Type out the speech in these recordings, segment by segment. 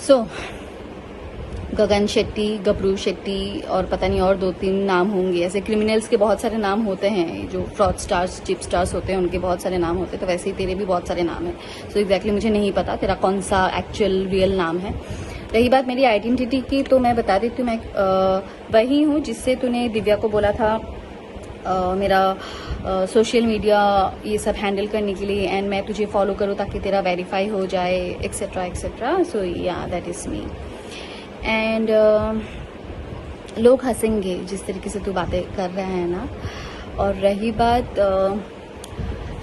सो गगन शेट्टी, गबरू शेट्टी और पता नहीं और 2-3 नाम होंगे। ऐसे क्रिमिनल्स के बहुत सारे नाम होते हैं, जो फ्रॉड स्टार्स, चिप स्टार्स होते हैं, उनके बहुत सारे नाम होते हैं। तो वैसे ही तेरे भी बहुत सारे नाम हैं। सो एग्जैक्टली मुझे नहीं पता तेरा कौन सा एक्चुअल रियल नाम है। रही बात मेरी आइडेंटिटी की, तो मैं बता देती हूँ, मैं वही हूँ जिससे तूने दिव्या को बोला था मेरा सोशल मीडिया ये सब हैंडल करने के लिए, एंड मैं तुझे फॉलो करूँ ताकि तेरा वेरीफाई हो जाए, एक्सेट्रा एक्सेट्रा। सो या दैट इज़ मी। एंड लोग हंसेंगे जिस तरीके से तू बातें कर रहा है ना। और रही बात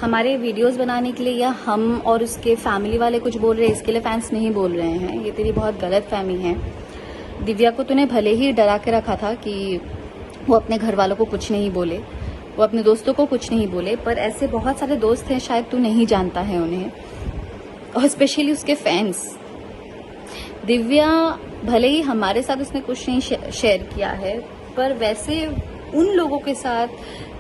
हमारे वीडियोस बनाने के लिए या हम और उसके फैमिली वाले कुछ बोल रहे हैं, इसके लिए फैंस नहीं बोल रहे हैं, ये तेरी बहुत गलत फहमी है। दिव्या को तूने भले ही डरा के रखा था कि वो अपने घर वालों को कुछ नहीं बोले, वो अपने दोस्तों को कुछ नहीं बोले, पर ऐसे बहुत सारे दोस्त हैं, शायद तू नहीं जानता है उन्हें, और स्पेशली उसके फैंस। दिव्या भले ही हमारे साथ उसने कुछ नहीं शेयर किया है, पर वैसे उन लोगों के साथ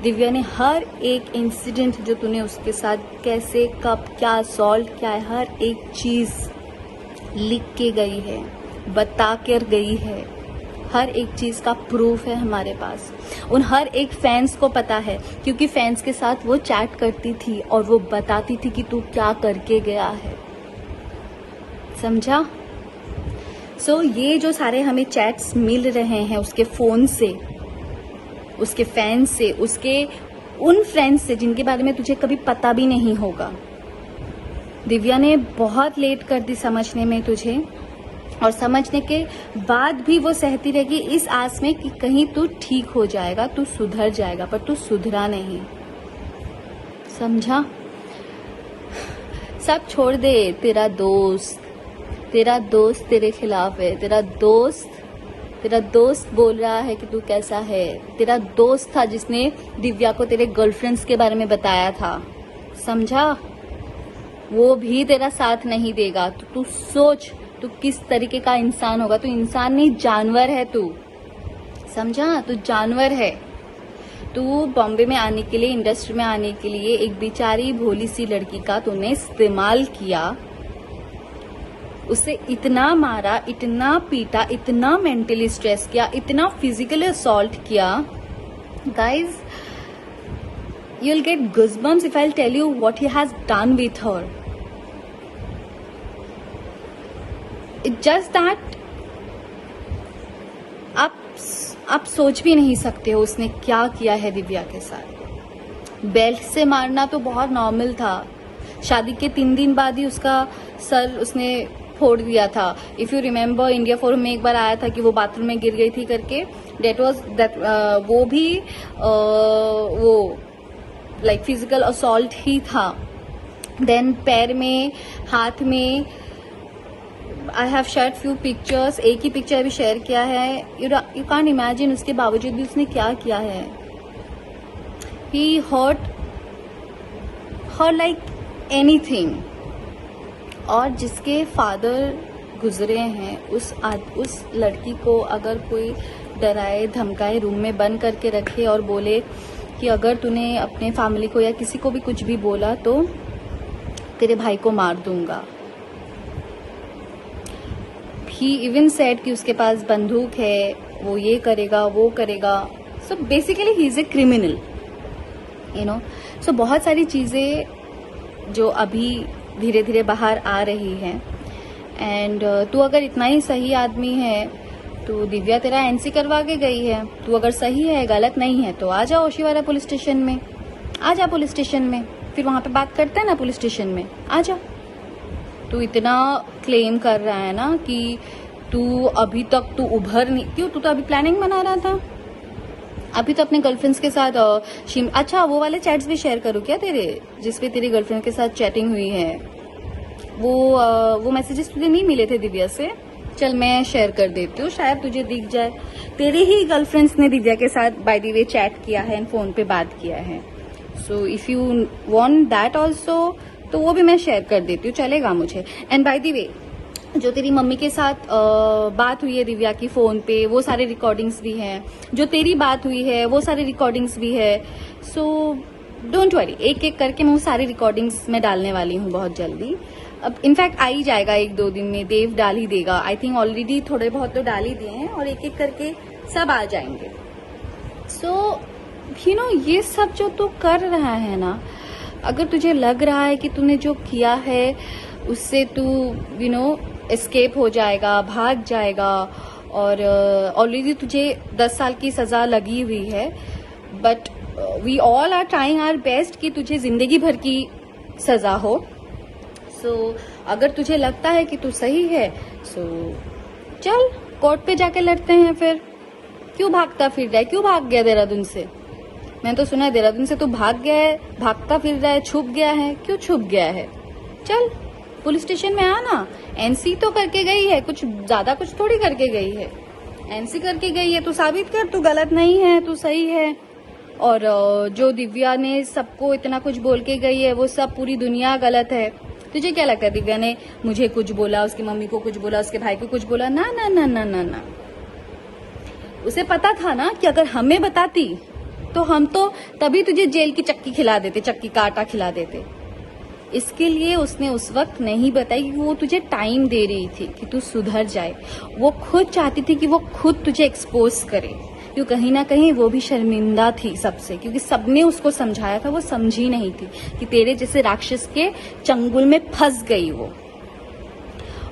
दिव्या ने हर एक इंसिडेंट जो तूने उसके साथ कैसे, कब, क्या सॉल्व किया है, हर एक चीज लिख के गई है, बता कर गई है। हर एक चीज का प्रूफ है हमारे पास। उन हर एक फैंस को पता है, क्योंकि फैंस के साथ वो चैट करती थी और वो बताती थी कि तू क्या करके गया है। समझा? सो ये जो सारे हमें चैट्स मिल रहे हैं उसके फोन से, उसके फैंस से, उसके उन फ्रेंड्स से जिनके बारे में तुझे कभी पता भी नहीं होगा। दिव्या ने बहुत लेट कर दी समझने में तुझे, और समझने के बाद भी वो सहती रहेगी इस आस में कि कहीं तू ठीक हो जाएगा, तू सुधर जाएगा, पर तू सुधरा नहीं। समझा? सब छोड़ दे। तेरा दोस्त तेरे खिलाफ है। तेरा दोस्त बोल रहा है कि तू कैसा है। तेरा दोस्त था जिसने दिव्या को तेरे गर्लफ्रेंड्स के बारे में बताया था। समझा? वो भी तेरा साथ नहीं देगा। तो तू सोच तू किस तरीके का इंसान होगा। तू इंसान नहीं, जानवर है तू। समझा? तू जानवर है। तू बॉम्बे में आने के लिए, इंडस्ट्री में आने के लिए एक बेचारी भोली सी लड़की का तूने इस्तेमाल किया, उसे इतना मारा, इतना पीटा, इतना मेंटली स्ट्रेस किया, इतना फिजिकली असॉल्ट किया। Guys, you'll get goosebumps if I'll tell you what he has done with her. It's just that आप सोच भी नहीं सकते हो उसने क्या किया है दिव्या के साथ। बेल्ट से मारना तो बहुत नॉर्मल था। शादी के 3 दिन बाद ही उसका सर उसने फोड़ दिया था। If you remember, India forum में एक बार आया था कि वो बाथरूम में गिर गई थी करके। वो भी वो लाइक फिजिकल असॉल्ट ही था। देन पैर में, हाथ में, I have shared few pictures. एक ही पिक्चर अभी शेयर किया है। यू कांट इमेजिन, उसके बावजूद भी उसने क्या किया है। ही हर्ट हर लाइक एनीथिंग। और जिसके फादर गुजरे हैं, उस लड़की को अगर कोई डराए धमकाए, रूम में बंद करके रखे और बोले कि अगर तूने अपने फैमिली को या किसी को भी कुछ भी बोला तो तेरे भाई को मार दूंगा। ही इवन सेड कि उसके पास बंदूक है, वो ये करेगा, वो करेगा। So basically he is a criminal, you know. So बहुत सारी चीजें जो अभी धीरे धीरे बाहर आ रही है। एंड तू अगर इतना ही सही आदमी है तो दिव्या तेरा एनसी करवा के गई है। तू अगर सही है, गलत नहीं है, तो आ जा ओशीवारा पुलिस स्टेशन में। आ जा पुलिस स्टेशन में, फिर वहां पे बात करते हैं ना पुलिस स्टेशन में। आ जा। तू इतना क्लेम कर रहा है ना कि तू अभी तक तू उभर नहीं, क्यों? तू तो अभी प्लानिंग बना रहा था। अभी तो अपने गर्लफ्रेंड्स के साथ अच्छा, वो वाले चैट्स भी शेयर करूँ क्या तेरे, जिसपे तेरी गर्लफ्रेंड के साथ चैटिंग हुई है? वो मैसेजेस तुझे नहीं मिले थे दिव्या से? चल मैं शेयर कर देती हूँ, शायद तुझे दिख जाए। तेरे ही गर्लफ्रेंड्स ने दिव्या के साथ बाय द वे चैट किया है एंड फोन पे बात किया है। So if you want that also, तो वो भी मैं शेयर कर देती हूँ, चलेगा मुझे। एंड बाय द वे, जो तेरी मम्मी के साथ बात हुई है दिव्या की फोन पे, वो सारे रिकॉर्डिंग्स भी हैं। जो तेरी बात हुई है वो सारे रिकॉर्डिंग्स भी है। सो डोंट वरी, एक एक करके मैं वो सारी रिकॉर्डिंग्स में डालने वाली हूँ बहुत जल्दी। अब इनफैक्ट आ ही जाएगा 1-2 दिन में, देव डाल ही देगा। आई थिंक ऑलरेडी थोड़े बहुत तो डाल ही दिए हैं और एक एक करके सब आ जाएंगे। सो ये सब जो तू कर रहा है ना, अगर तुझे लग रहा है कि तूने जो किया है उससे तू एस्केप हो जाएगा, भाग जाएगा, और ऑलरेडी तुझे 10 साल की सजा लगी हुई है, but we all are trying our best कि तुझे जिंदगी भर की सजा हो। सो अगर तुझे लगता है कि तू सही है, सो चल कोर्ट पे जाके लड़ते हैं फिर। क्यों भागता फिर रहा है? क्यों भाग गया देहरादून से? मैंने तो सुना है देहरादून से तो भाग गया है, भागता फिर रहा है, छुप गया है। क्यों छुप गया है? चल पुलिस स्टेशन में आना। एनसी तो करके गई है, कुछ ज्यादा कुछ थोड़ी करके गई है, एनसी करके गई है। तू साबित कर, तू गलत नहीं है, तू सही है। और जो दिव्या ने सबको इतना कुछ बोल के गई है, वो सब पूरी दुनिया गलत है। तुझे क्या लगता है दिव्या ने मुझे कुछ बोला, उसकी मम्मी को कुछ बोला, उसके भाई को कुछ बोला? ना ना ना ना ना ना। उसे पता था ना कि अगर हमें बताती तो हम तो तभी तुझे जेल की चक्की खिला देते, चक्की का आटा खिला देते। इसके लिए उसने उस वक्त नहीं बताई कि वो तुझे टाइम दे रही थी कि तू सुधर जाए। वो खुद चाहती थी कि वो खुद तुझे एक्सपोज करे, क्यों कहीं ना कहीं वो भी शर्मिंदा थी सबसे, क्योंकि सबने उसको समझाया था, वो समझी नहीं थी कि तेरे जैसे राक्षस के चंगुल में फंस गई वो,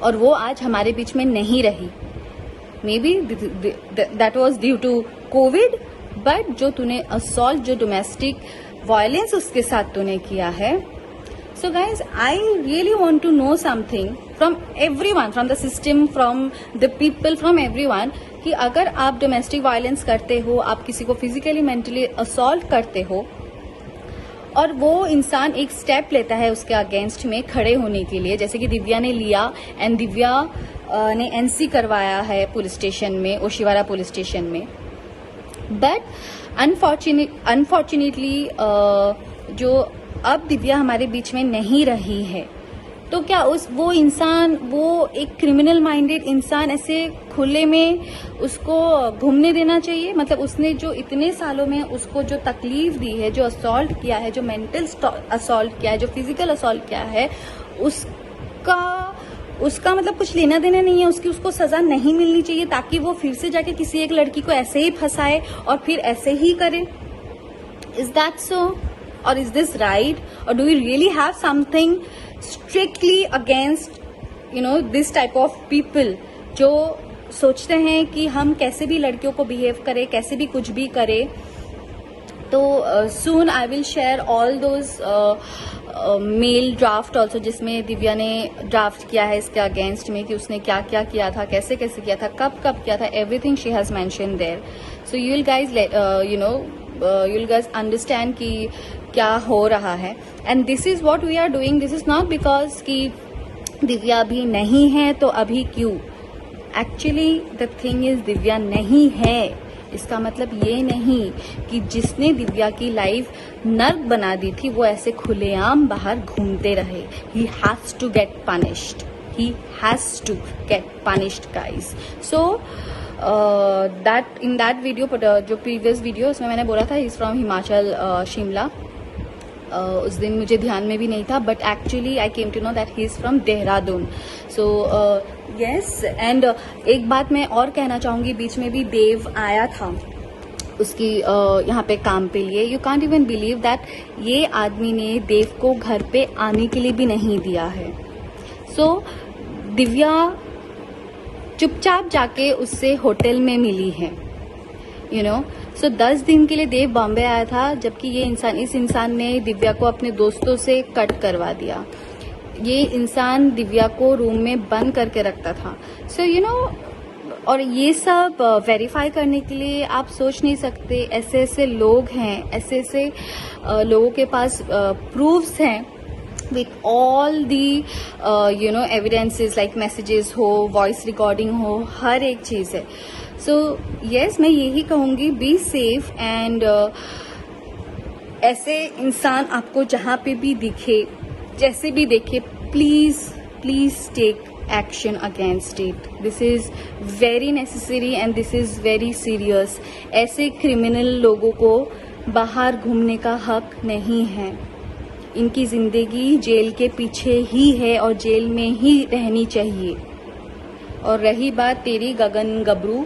और वो आज हमारे बीच में नहीं रही। Maybe that was due to COVID, but जो तूने असॉल्ट, जो डोमेस्टिक वायलेंस उसके साथ तूने किया है। So guys, I really want to know something from everyone, from the system, from the people, from everyone, कि अगर आप डोमेस्टिक वायलेंस करते हो, आप किसी को फिजिकली मेंटली असॉल्ट करते हो, और वो इंसान एक स्टेप लेता है उसके अगेंस्ट में खड़े होने के लिए, जैसे कि दिव्या ने लिया, एंड दिव्या ने एनसी करवाया है पुलिस स्टेशन में, ओशिवारा पुलिस स्टेशन में। बट अनफॉर्चुनेटली जो अब दिव्या हमारे बीच में नहीं रही है, तो क्या वो इंसान, वो एक क्रिमिनल माइंडेड इंसान ऐसे खुले में उसको घूमने देना चाहिए? मतलब उसने जो इतने सालों में उसको जो तकलीफ दी है, जो असॉल्ट किया है, जो मेंटल असॉल्ट किया है, जो फिजिकल असॉल्ट किया है, उसका मतलब कुछ लेना देना नहीं है, उसको सजा नहीं मिलनी चाहिए, ताकि वो फिर से जाके किसी एक लड़की को ऐसे ही फंसाए और फिर ऐसे ही करे? Is that so? Or is this right? Or do we really have something strictly against this type of people जो सोचते हैं कि हम कैसे भी लड़कियों को बिहेव करें, कैसे भी कुछ भी करें? तो soon I will share all those mail draft also, जिसमें दिव्या ने ड्राफ्ट किया है इसके अगेंस्ट में, कि उसने क्या क्या किया था, कैसे कैसे किया था, कब कब किया था, everything she has mention there. So you will guys you will guys understand कि क्या हो रहा है, and this is what we are doing. This is not because कि दिव्या अभी नहीं है तो अभी क्यों। Actually the thing is Divya नहीं है, इसका मतलब ये नहीं कि जिसने दिव्या की लाइफ नर्क बना दी थी वो ऐसे खुलेआम बाहर घूमते रहे। He has to get punished. He has to get punished, guys. So in that video, जो previous video, उसमें मैंने बोला था he's from हिमाचल, शिमला। उस दिन मुझे ध्यान में भी नहीं था, but actually I came to know that he is from Dehradun. So yes, and एक बात मैं और कहना चाहूंगी, बीच में भी देव आया था उसकी यहाँ पे काम पे लिए। You can't even believe that ये आदमी ने देव को घर पे आने के लिए भी नहीं दिया है। सो दिव्या चुपचाप जाके उससे होटल में मिली है, सो 10 दिन के लिए देव बॉम्बे आया था, जबकि इस इंसान ने दिव्या को अपने दोस्तों से कट करवा दिया। ये इंसान दिव्या को रूम में बंद करके रखता था। सो और ये सब वेरीफाई करने के लिए आप सोच नहीं सकते, ऐसे ऐसे लोग हैं, ऐसे ऐसे लोगों के पास प्रूफ्स हैं with all the evidences like messages हो, वॉइस रिकॉर्डिंग हो, हर एक चीज है। सो यस, मैं यही कहूंगी, बी सेफ, एंड ऐसे इंसान आपको जहां पे भी दिखे, जैसे भी देखे, please take action against it. This is very necessary and this is very serious. ऐसे क्रिमिनल लोगों को बाहर घूमने का हक नहीं है। इनकी जिंदगी जेल के पीछे ही है और जेल में ही रहनी चाहिए। और रही बात तेरी गगन गबरू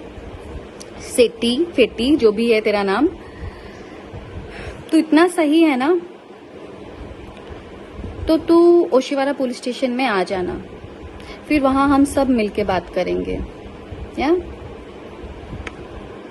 सेट्टी फेट्टी जो भी है तेरा नाम, तो इतना सही है ना, तो तू ओशिवारा पुलिस स्टेशन में आ जाना, फिर वहां हम सब मिलके बात करेंगे। या